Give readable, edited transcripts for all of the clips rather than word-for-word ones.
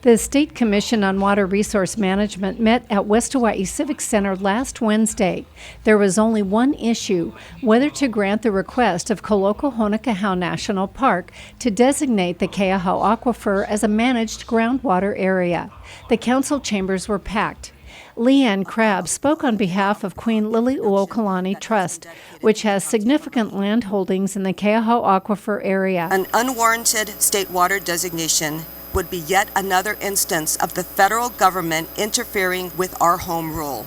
The State Commission on Water Resource Management met at West Hawaii Civic Center last Wednesday. There was only one issue, whether to grant the request of Koloko-Honokahau National Park to designate the Keahau Aquifer as a managed groundwater area. The council chambers were packed. Leann Crab spoke on behalf of Queen Liliuokalani Trust, which has significant land holdings in the Keahau Aquifer area. An unwarranted state water designation would be yet another instance of the federal government interfering with our home rule.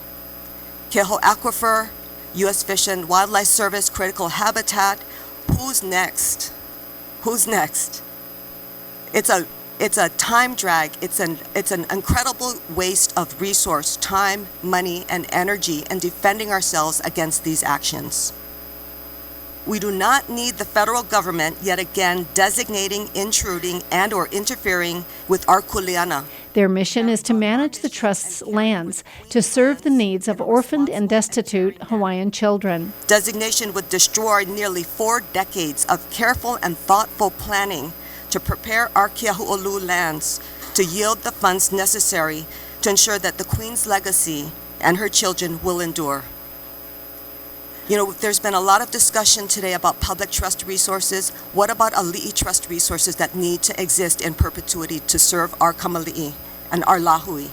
Keahau Aquifer, U.S. Fish and Wildlife Service critical habitat. Who's next? Who's next? It's a time drag. It's an incredible waste of resource, time, money, and energy in defending ourselves against these actions. We do not need the federal government yet again designating, intruding, and or interfering with our kuleana. Their mission is to manage the Trust's lands to serve the needs of orphaned and destitute Hawaiian children. Designation would destroy nearly 4 decades of careful and thoughtful planning to prepare our Keahu'olu lands to yield the funds necessary to ensure that the Queen's legacy and her children will endure. You know, there's been a lot of discussion today about public trust resources. What about ali'i trust resources that need to exist in perpetuity to serve our kamali'i and our lahui?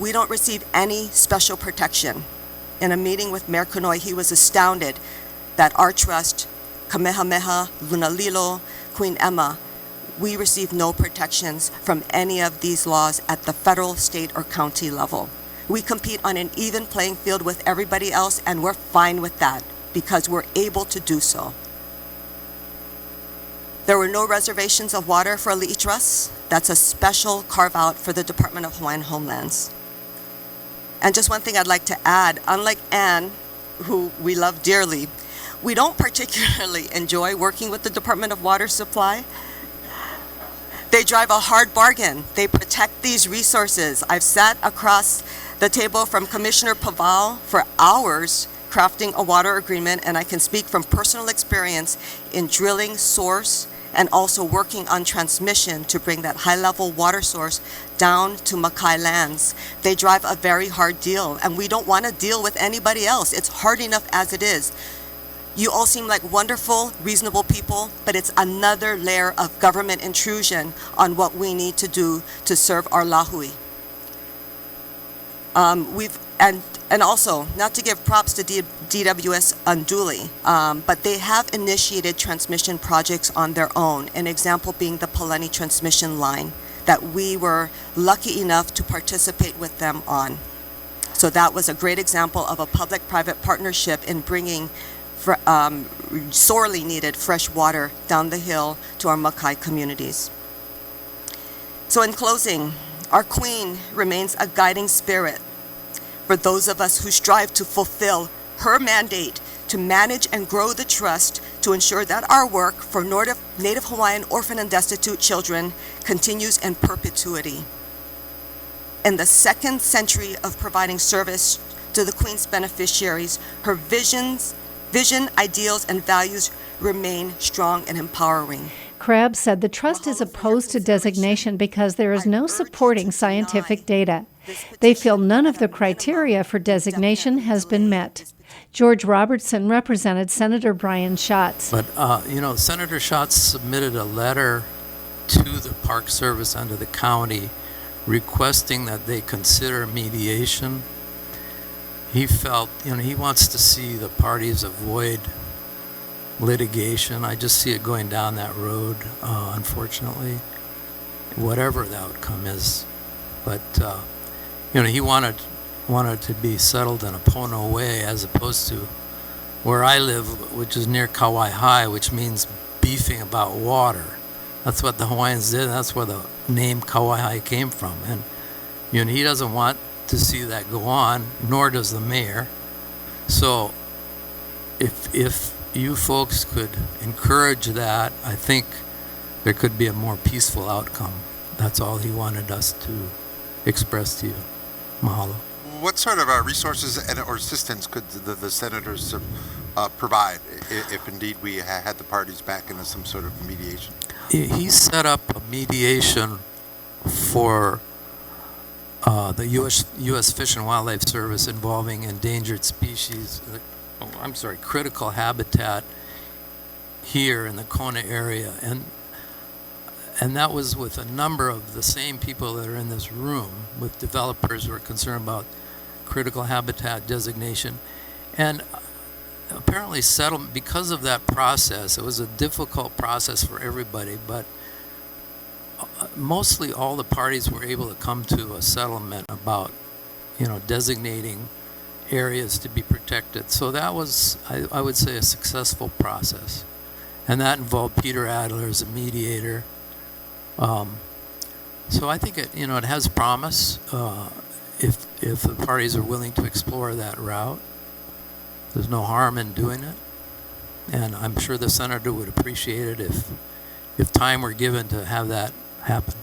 We don't receive any special protection. In a meeting with Mayor Kanoi, he was astounded that our trust, Kamehameha, Lunalilo, Queen Emma, we receive no protections from any of these laws at the federal, state, or county level. We compete on an even playing field with everybody else, and we're fine with that because we're able to do so. There were no reservations of water for ali'i trusts. That's a special carve-out for the Department of Hawaiian Homelands. And just one thing I'd like to add, unlike Anne, who we love dearly, we don't particularly enjoy working with the Department of Water Supply. They drive a hard bargain. They protect these resources. I've sat across the table from Commissioner Paval for hours crafting a water agreement, and I can speak from personal experience in drilling source and also working on transmission to bring that high-level water source down to Makai lands. They drive a very hard deal, and we don't want to deal with anybody else. It's hard enough as it is. You all seem like wonderful, reasonable people, but it's another layer of government intrusion on what we need to do to serve our lahui. And also, not to give props to DWS unduly, but they have initiated transmission projects on their own, an example being the Palani transmission line that we were lucky enough to participate with them on. So that was a great example of a public-private partnership in bringing sorely needed fresh water down the hill to our Makai communities. So in closing, our Queen remains a guiding spirit for those of us who strive to fulfill her mandate to manage and grow the trust to ensure that our work for Native Hawaiian orphan and destitute children continues in perpetuity. In the 2nd century of providing service to the Queen's beneficiaries, her vision, ideals, and values remain strong and empowering. Crab said the Trust is opposed to designation because there is no supporting scientific data. They feel none of the criteria for designation has been met. George Robertson represented Senator Brian Schatz. But, Senator Schatz submitted a letter to the Park Service and to the county requesting that they consider mediation. He felt, he wants to see the parties avoid litigation. I just see it going down that road, unfortunately, whatever the outcome is. But, he wanted to be settled in a Pono way as opposed to where I live, which is near Kauai High, which means beefing about water. That's what the Hawaiians did. That's where the name Kauai High came from. And, he doesn't want to see that go on, nor does the mayor. So if you folks could encourage that, I think there could be a more peaceful outcome. That's all he wanted us to express to you. Mahalo. What sort of resources or assistance could the senators provide if indeed we had the parties back into some sort of mediation? He set up a mediation for the U.S. Fish and Wildlife Service involving endangered species, critical habitat here in the Kona area. And that was with a number of the same people that are in this room, with developers who are concerned about critical habitat designation. And apparently settlement, because of that process, it was a difficult process for everybody, but mostly all the parties were able to come to a settlement about, designating areas to be protected. So that was, I would say, a successful process. And that involved Peter Adler as a mediator. So I think it has promise if the parties are willing to explore that route. There's no harm in doing it, and I'm sure the senator would appreciate it if time were given to have that happen.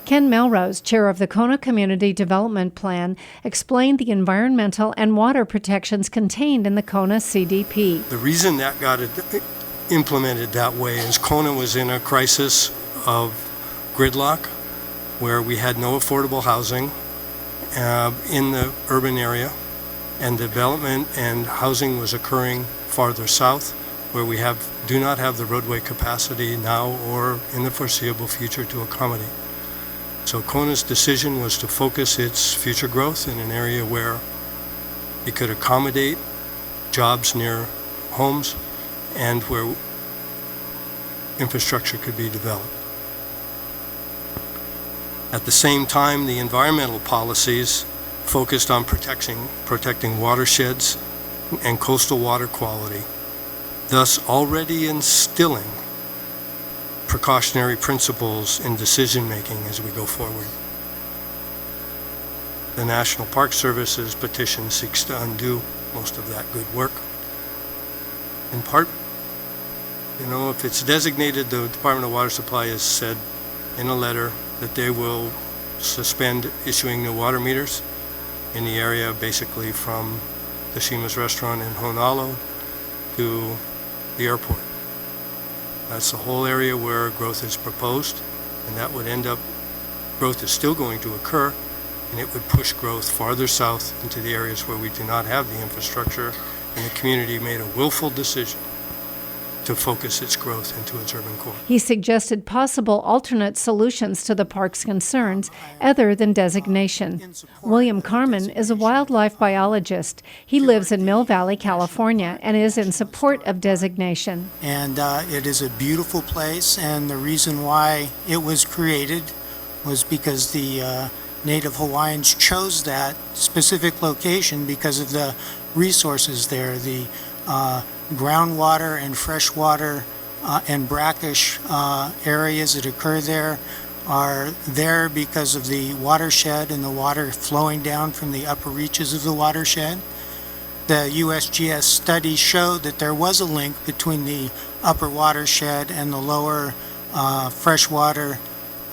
Ken Melrose, chair of the Kona Community Development Plan, explained the environmental and water protections contained in the Kona CDP. The reason that got implemented that way is Kona was in a crisis of gridlock where we had no affordable housing in the urban area, and development and housing was occurring farther south where we do not have the roadway capacity now or in the foreseeable future to accommodate. So Kona's decision was to focus its future growth in an area where it could accommodate jobs near homes and where infrastructure could be developed. At the same time, the environmental policies focused on protecting watersheds and coastal water quality, thus already instilling precautionary principles in decision-making as we go forward. The National Park Service's petition seeks to undo most of that good work. In part, if it's designated, the Department of Water Supply has said in a letter that they will suspend issuing new water meters in the area, basically from the Shima's restaurant in Honolo to the airport. That's the whole area where growth is proposed, and that would end up, growth is still going to occur, and it would push growth farther south into the areas where we do not have the infrastructure, and the community made a willful decision to focus its growth into its urban core. He suggested possible alternate solutions to the park's concerns other than designation. William Carmen is a wildlife biologist. He lives in Mill Valley, California, and is in support of designation. And it is a beautiful place, and the reason why it was created was because the Native Hawaiians chose that specific location because of the resources there, the groundwater and freshwater and brackish areas that occur there are there because of the watershed and the water flowing down from the upper reaches of the watershed. The USGS study showed that there was a link between the upper watershed and the lower freshwater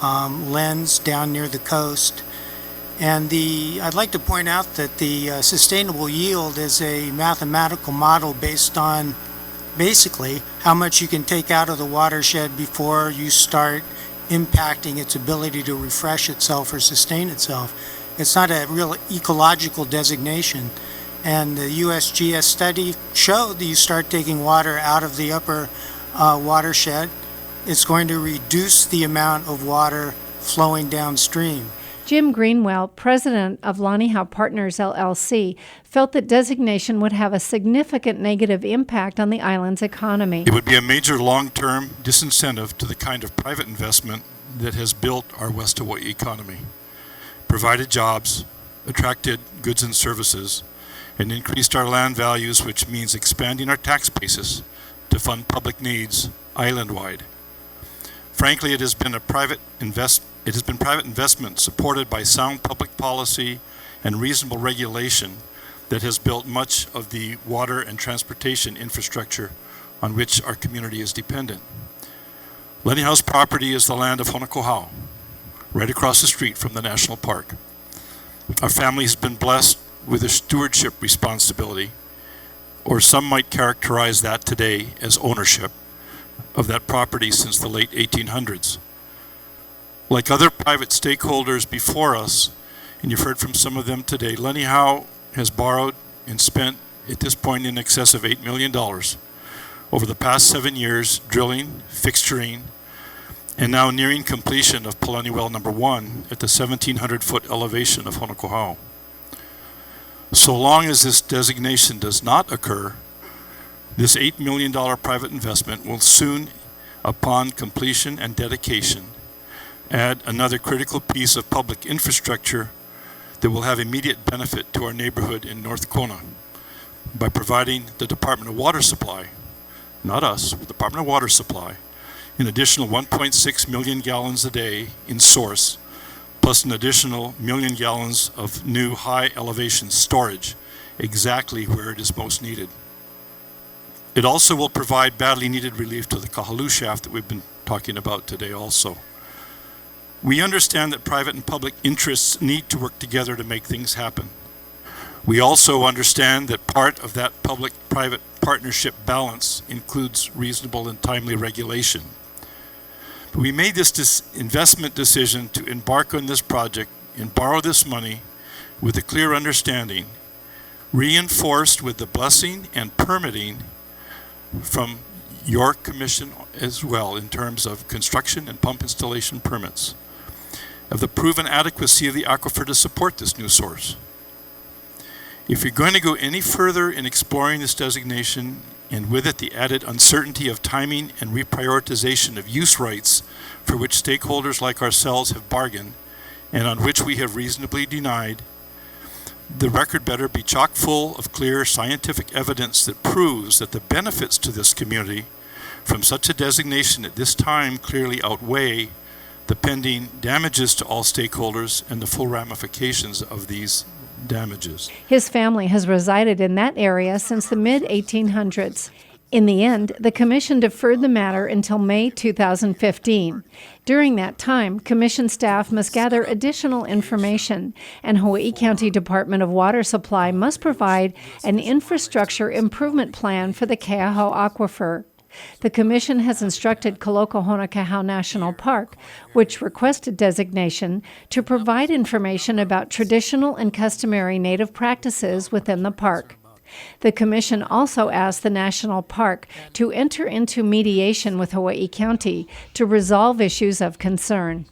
lens down near the coast. And I'd like to point out that the sustainable yield is a mathematical model based on basically how much you can take out of the watershed before you start impacting its ability to refresh itself or sustain itself. It's not a real ecological designation. And the USGS study showed that you start taking water out of the upper watershed, it's going to reduce the amount of water flowing downstream. Jim Greenwell, president of Lanihau Partners, LLC, felt that designation would have a significant negative impact on the island's economy. It would be a major long-term disincentive to the kind of private investment that has built our West Hawaii economy, provided jobs, attracted goods and services, and increased our land values, which means expanding our tax basis to fund public needs island-wide. Frankly, it has been private investment supported by sound public policy and reasonable regulation that has built much of the water and transportation infrastructure on which our community is dependent. Lanihau's property is the land of Honokohau, right across the street from the national park. Our family has been blessed with a stewardship responsibility, or some might characterize that today as ownership, of that property since the late 1800s. Like other private stakeholders before us, and you've heard from some of them today, Lenny Howe has borrowed and spent at this point in excess of $8 million over the past 7 years drilling, fixturing, and now nearing completion of Polani Well number 1 at the 1,700-foot elevation of Honokohau. So long as this designation does not occur, this $8 million private investment will soon, upon completion and dedication, add another critical piece of public infrastructure that will have immediate benefit to our neighborhood in North Kona by providing the Department of Water Supply, not us, the Department of Water Supply, an additional 1.6 million gallons a day in source, plus an additional million gallons of new high elevation storage, exactly where it is most needed. It also will provide badly needed relief to the Kahalu shaft that we've been talking about today also. We understand that private and public interests need to work together to make things happen. We also understand that part of that public-private partnership balance includes reasonable and timely regulation. But we made this investment decision to embark on this project and borrow this money with a clear understanding, reinforced with the blessing and permitting from your commission as well in terms of construction and pump installation permits, of the proven adequacy of the aquifer to support this new source. If you're going to go any further in exploring this designation, and with it the added uncertainty of timing and reprioritization of use rights for which stakeholders like ourselves have bargained, and on which we have reasonably denied, the record better be chock full of clear scientific evidence that proves that the benefits to this community from such a designation at this time clearly outweigh the pending damages to all stakeholders and the full ramifications of these damages. His family has resided in that area since the mid-1800s. In the end, the Commission deferred the matter until May 2015. During that time, Commission staff must gather additional information, and Hawaii County Department of Water Supply must provide an infrastructure improvement plan for the Keauhou Aquifer. The Commission has instructed Koloko-Honokahau National Park, which requested designation, to provide information about traditional and customary native practices within the park. The Commission also asked the National Park to enter into mediation with Hawaii County to resolve issues of concern.